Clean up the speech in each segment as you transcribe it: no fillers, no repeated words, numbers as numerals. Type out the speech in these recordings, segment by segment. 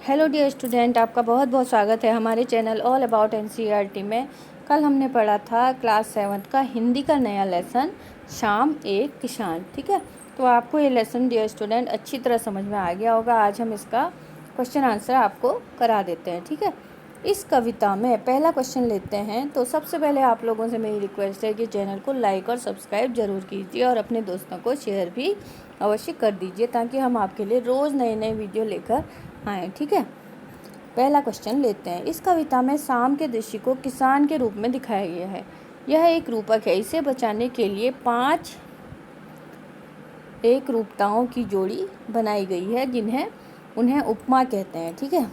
Hello dear student, आपका बहुत बहुत स्वागत है हमारे चैनल ऑल अबाउट एनसीईआरटी में। कल हमने पढ़ा था क्लास 7 का हिंदी का नया लेसन शाम एक किसान। ठीक है, तो आपको ये लेसन डियर स्टूडेंट अच्छी तरह समझ में आ गया होगा। आज हम इसका क्वेश्चन आंसर आपको करा देते हैं। ठीक है, इस कविता में पहला क्वेश्चन लेते हैं। तो सबसे पहले आप लोगों से मेरी रिक्वेस्ट है कि चैनल को लाइक और सब्सक्राइब ज़रूर कीजिए और अपने दोस्तों को शेयर भी अवश्य कर दीजिए, ताकि हम आपके लिए रोज़ नए नए वीडियो लेकर आएँ। ठीक है, पहला क्वेश्चन लेते हैं। इस कविता में शाम के दृश्य को किसान के रूप में दिखाया गया है। यह एक रूपक है। इसे बचाने के लिए 5 एक रूपताओं की जोड़ी बनाई गई है, जिन्हें उन्हें उपमा कहते हैं। ठीक है,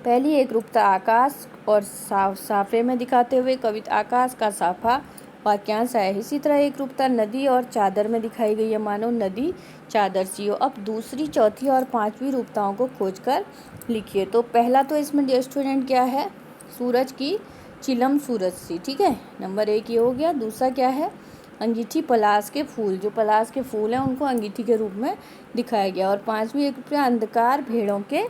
पहली एक रूपता आकाश और साफे में दिखाते हुए कविता आकाश का साफा वाक्यांश है। इसी तरह एक रूपता नदी और चादर में दिखाई गई है, मानो नदी चादर सी हो। अब दूसरी, चौथी और पांचवी रूपताओं को खोजकर लिखिए। तो पहला तो इसमें डियर स्टूडेंट क्या है? सूरज की चिलम सूरज सी। ठीक है, नंबर 1 ये हो गया। दूसरा क्या है? अंगीठी पलाश के फूल, जो पलाश के फूल हैं उनको अंगीठी के रूप में दिखाया गया। और पांचवी एक रूपया अंधकार भेड़ों के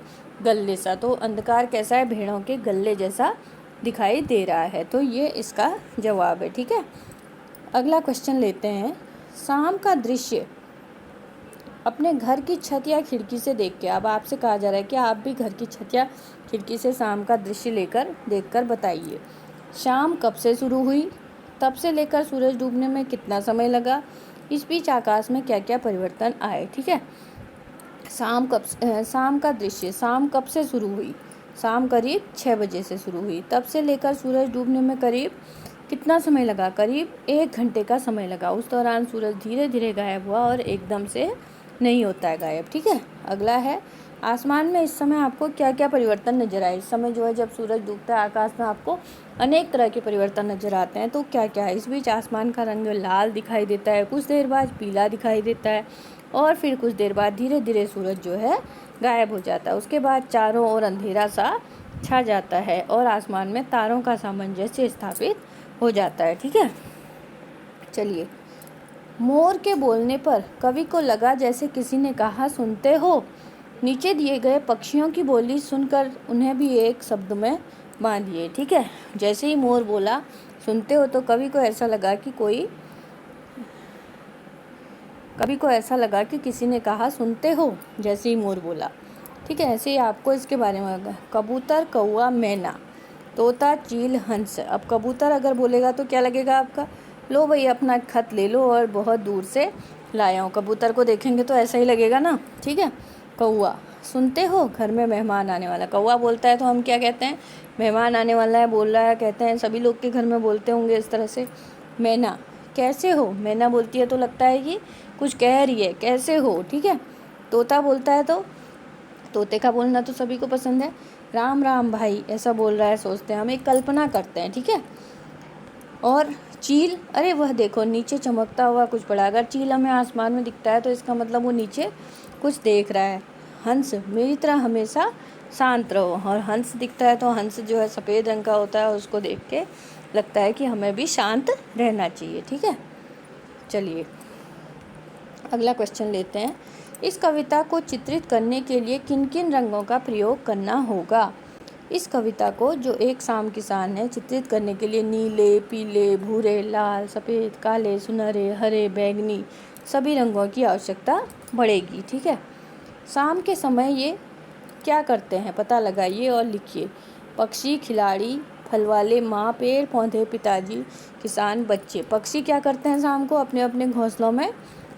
गले सा। तो अंधकार कैसा है? भेड़ों के गले जैसा दिखाई दे रहा है। तो ये इसका जवाब है। ठीक है, अगला क्वेश्चन लेते हैं। शाम का दृश्य अपने घर की छत या खिड़की से देख के, अब आपसे कहा जा रहा है कि आप भी घर की छत या खिड़की से शाम का दृश्य देखकर बताइए। शाम कब से शुरू हुई? तब से लेकर सूरज डूबने में कितना समय लगा? इस बीच आकाश में क्या क्या परिवर्तन आए? ठीक है, शाम का दृश्य शाम कब से शुरू हुई? शाम करीब 6 बजे से शुरू हुई। तब से लेकर सूरज डूबने में करीब कितना समय लगा? करीब 1 घंटे का समय लगा। उस दौरान सूरज धीरे धीरे गायब हुआ और एकदम से नहीं होता है गायब। ठीक है, अगला है आसमान में इस समय आपको क्या क्या परिवर्तन नजर आए? इस समय जो है जब सूरज डूबता है आकाश में आपको अनेक तरह के परिवर्तन नजर आते हैं। तो क्या क्या है? इस बीच आसमान का रंग लाल दिखाई देता है, कुछ देर बाद पीला दिखाई देता है और फिर कुछ देर बाद धीरे धीरे सूरज जो है गायब हो जाता है। उसके बाद चारों ओर अंधेरा सा छा जाता है और आसमान में तारों का सामंजस्य स्थापित हो जाता है। ठीक है, चलिए। मोर के बोलने पर कवि को लगा जैसे किसी ने कहा, सुनते हो? नीचे दिए गए पक्षियों की बोली सुनकर उन्हें भी एक शब्द में बांधिए। ठीक है, जैसे ही मोर बोला सुनते हो, तो कवि को ऐसा लगा कि किसी ने कहा सुनते हो, जैसे ही मोर बोला। ठीक है, ऐसे ही आपको इसके बारे में होगा। कबूतर, कौआ, मैना, तोता, चील, हंस। अब कबूतर अगर बोलेगा तो क्या लगेगा आपका? लो भाई अपना खत ले लो और बहुत दूर से लाया हूँ। कबूतर को देखेंगे तो ऐसा ही लगेगा ना। ठीक है, कौआ, सुनते हो? घर में मेहमान आने वाला। कौआ बोलता है तो हम क्या कहते हैं? मेहमान आने वाला है, बोल रहा है, कहते हैं। सभी लोग के घर में बोलते होंगे इस तरह से। मैना, कैसे हो? मैना बोलती है तो लगता है कि कुछ कह रही है, कैसे हो। ठीक है, तोता बोलता है तो तोते का बोलना तो सभी को पसंद है। राम राम भाई ऐसा बोल रहा है, सोचते हैं, हम एक कल्पना करते हैं। ठीक है, और चील, अरे वह देखो नीचे चमकता हुआ कुछ बड़ा। अगर चील हमें आसमान में दिखता है तो इसका मतलब वो नीचे कुछ देख रहा है। हंस, मेरी तरह हमेशा शांत रहो। और हंस दिखता है तो हंस जो है सफ़ेद रंग का होता है, उसको देख के लगता है कि हमें भी शांत रहना चाहिए। ठीक है, चलिए अगला क्वेश्चन लेते हैं। इस कविता को चित्रित करने के लिए किन किन रंगों का प्रयोग करना होगा? इस कविता को, जो एक शाम किसान है, चित्रित करने के लिए नीले, पीले, भूरे, लाल, सफ़ेद, काले, सुनहरे, हरे, बैंगनी सभी रंगों की आवश्यकता पड़ेगी। ठीक है, शाम के समय ये क्या करते हैं पता लगाइए और लिखिए। पक्षी, खिलाड़ी, फल वाले, माँ, पेड़ पौधे, पिताजी, किसान, बच्चे। पक्षी क्या करते हैं? शाम को अपने अपने घोंसलों में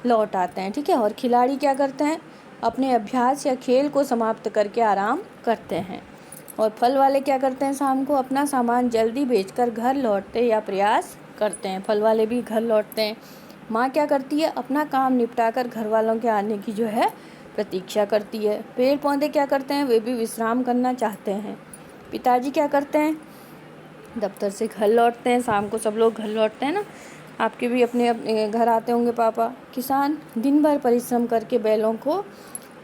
लौट आते हैं। ठीक है, और खिलाड़ी क्या करते हैं? अपने अभ्यास या खेल को समाप्त करके आराम करते हैं। और फल वाले क्या करते हैं? शाम को अपना सामान जल्दी बेचकर घर लौटते या प्रयास करते हैं। फल वाले भी घर लौटते हैं। माँ क्या करती है? अपना काम निपटाकर घर वालों के आने की जो है प्रतीक्षा करती है। पेड़ पौधे क्या करते हैं? वे भी विश्राम करना चाहते हैं। पिताजी क्या करते हैं? दफ्तर से घर लौटते हैं। शाम को सब लोग घर लौटते हैं ना, आपके भी अपने अपने घर आते होंगे पापा। किसान दिन भर परिश्रम करके बैलों को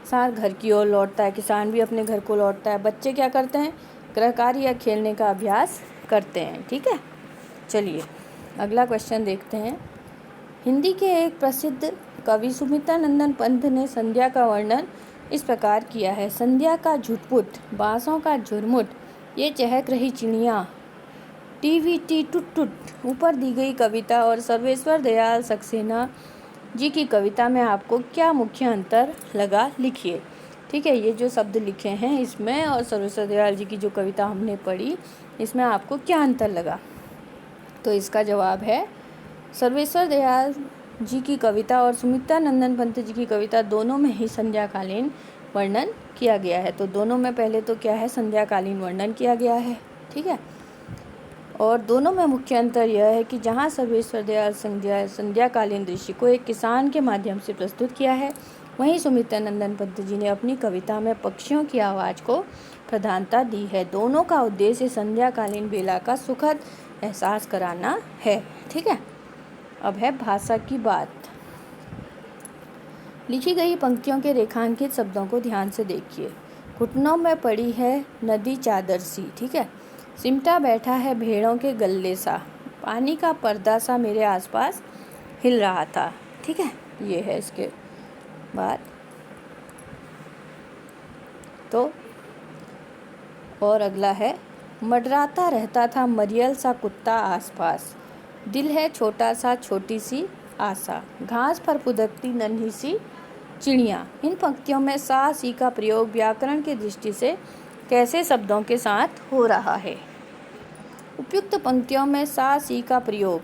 साथ घर की ओर लौटता है। किसान भी अपने घर को लौटता है। बच्चे क्या करते हैं? गृहकार्य या खेलने का अभ्यास करते हैं। ठीक है, चलिए अगला क्वेश्चन देखते हैं। हिंदी के एक प्रसिद्ध कवि सुमित्रा नंदन पंत ने संध्या का वर्णन इस प्रकार किया है। संध्या का झुटपुट, बाँसों का झुरमुट, ये चहक रही चिड़िया, टीवीटी टुट टुट। ऊपर दी गई कविता और सर्वेश्वर दयाल सक्सेना जी की कविता में आपको क्या मुख्य अंतर लगा, लिखिए। ठीक है, ये जो शब्द लिखे हैं इसमें और सर्वेश्वर दयाल जी की जो कविता हमने पढ़ी इसमें आपको क्या अंतर लगा। तो इसका जवाब है सर्वेश्वर दयाल जी की कविता और सुमित्रा नंदन पंत जी की कविता दोनों में ही संध्याकालीन वर्णन किया गया है। तो दोनों में पहले तो क्या है, संध्याकालीन वर्णन किया गया है। ठीक है, और दोनों में मुख्य अंतर यह है कि जहाँ सर्वेश्वर दयाल संध्याकालीन दृश्य को एक किसान के माध्यम से प्रस्तुत किया है, वहीं सुमित्रा नंदन पंत जी ने अपनी कविता में पक्षियों की आवाज़ को प्रधानता दी है। दोनों का उद्देश्य संध्याकालीन बेला का सुखद एहसास कराना है। ठीक है, अब है भाषा की बात। लिखी गई पंक्तियों के रेखांकित शब्दों को ध्यान से देखिए। घुटनों में पड़ी है नदी चादर सी। ठीक है, सिमटा बैठा है भेड़ों के गल्ले सा, पानी का पर्दा सा मेरे आसपास हिल रहा था। ठीक है, ये है इसके बाद। तो और अगला है, मंडराता रहता था मरियल सा कुत्ता आसपास, दिल है छोटा सा छोटी सी आशा, घास पर फुदकती नन्ही सी चिड़िया। इन पंक्तियों में सा सी का प्रयोग व्याकरण की दृष्टि से कैसे शब्दों के साथ हो रहा है। उपयुक्त पंक्तियों में सा सी का प्रयोग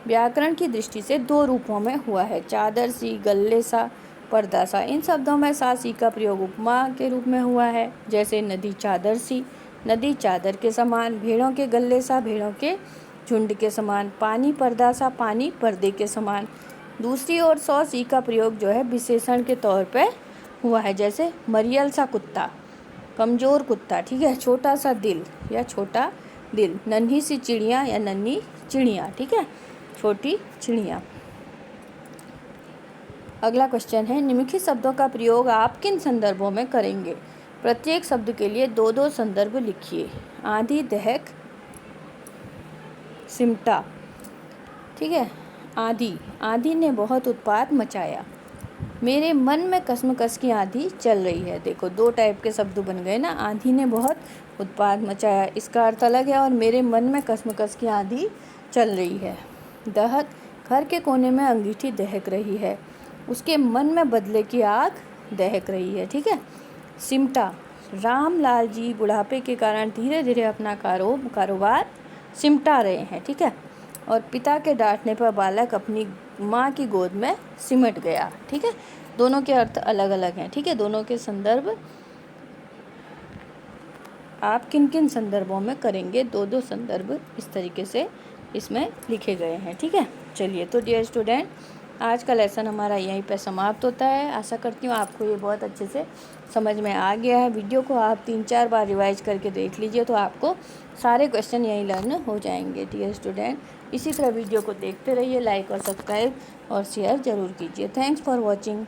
व्याकरण की दृष्टि से दो रूपों में हुआ है, चादर सी, गल्ले सा, पर्दा सा। इन शब्दों में सा सी का प्रयोग उपमा के रूप में हुआ है, जैसे नदी चादर सी, नदी चादर के समान, भेड़ों के गल्ले सा, भेड़ों के झुंड के समान, पानी पर्दा सा, पानी पर्दे के समान। दूसरी ओर सौ सी का प्रयोग जो है विशेषण के तौर पे हुआ है, जैसे मरियल सा कुत्ता, कमज़ोर कुत्ता। ठीक है, छोटा सा दिल या छोटा दिल, नन्ही सी चिड़िया या नन्ही चिड़िया। ठीक है, छोटी चिड़िया। अगला क्वेश्चन है, निम्नलिखित शब्दों का प्रयोग आप किन संदर्भों में करेंगे। प्रत्येक शब्द के लिए दो दो संदर्भ लिखिए। आंधी, दहक, सिमटा। ठीक है, आंधी, आंधी ने बहुत उत्पात मचाया, मेरे मन में कसमकस की आंधी चल रही है। देखो, दो टाइप के शब्द बन गए ना, आंधी ने बहुत उत्पात मचाया, इसका अर्थ अलग है, और मेरे मन में कसमकस की आंधी चल रही है। दहक, घर के कोने में अंगीठी दहक रही है, उसके मन में बदले की आग दहक रही है। ठीक है, सिमटा, रामलाल जी बुढ़ापे के कारण धीरे धीरे अपना कारोबार सिमटा रहे हैं। ठीक है, और पिता के डांटने पर बालक अपनी माँ की गोद में सिमट गया। ठीक है, दोनों के अर्थ अलग अलग हैं। ठीक है, दोनों के संदर्भ आप किन किन संदर्भों में करेंगे, दो दो संदर्भ इस तरीके से इसमें लिखे गए हैं। ठीक है, चलिए, तो डियर स्टूडेंट, आज का लेसन हमारा यहीं पे समाप्त होता है। आशा करती हूँ आपको ये बहुत अच्छे से समझ में आ गया है। वीडियो को आप 3-4 बार रिवाइज करके देख लीजिए, तो आपको सारे क्वेश्चन यहीं लर्न हो जाएंगे। डियर स्टूडेंट, इसी तरह वीडियो को देखते रहिए, लाइक और सब्सक्राइब और शेयर ज़रूर कीजिए। Thanks for watching.